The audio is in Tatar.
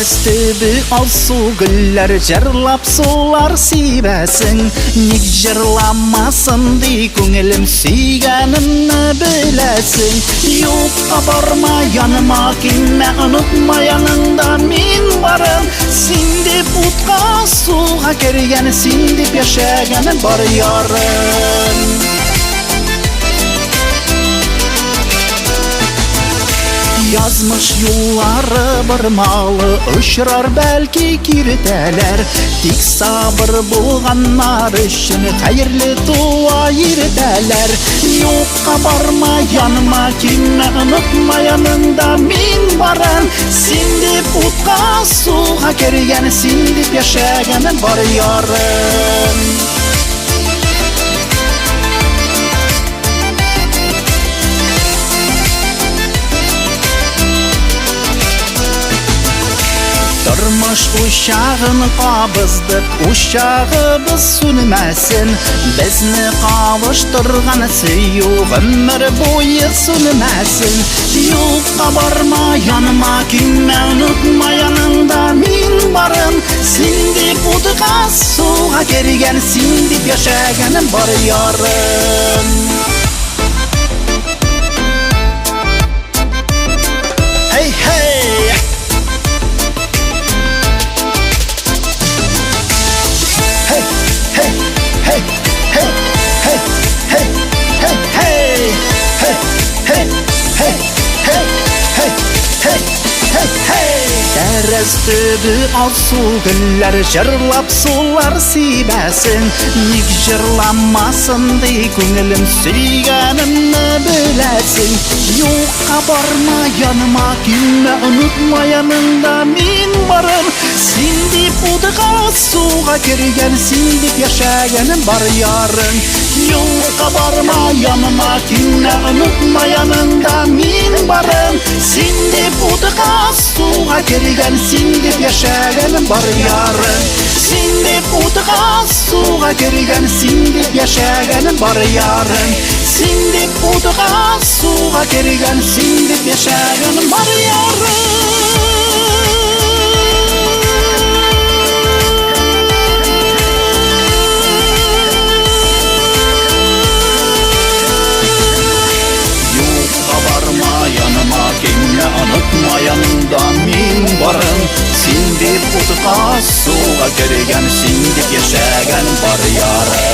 Terestübü alsu güller jarlap sular sibesin. Nik jarlamasın di köngülüm suyganını bilesin. Yokka barma yanıma kinne unutma yanında min varım. Sindip utka suğa kergen sindip yaşaganın bar yarım. Yazmış yolları barmalı ışrar belki kirteler. Tik sabır bulganlar için hayırlı dua yirdeler. Yokka barma yanıma kinne unutma yanında min varın. Sindip utka suğa kergen sindip yaşaganın bar yarın. Durmuş uşağın qabızdık, uşağımız sönmesin. Bizni kavuşturgan süyü ömür boyu sönmesin. Yokka barma yanıma kinme unutma yanında min varım. Sindip utka suğa kergen sindip yaşaganın bar yarım. Hey hey! Terestübü alsu güller jarlap sular sibesin. Nik jarlamasın di köngülüm suyganını bilesin. Yokka barma yanıma kinne unutma yanında min varım. Sindip utka suğa kergen sindip yaşaganın bar yarın. Yokka barma yanıma kinne unutma yanında min varım. Sindip utka suğa kergen sindip yaşaganın bar yarın. Sindip utka suğa kergen sindip yaşaganın bar yarın. Sindip utka suğa kergen sindip yaşaganın bar yarın. Unutma yanında min varım. Sindip utka suğa kergen sindip yaşagan bar yarım.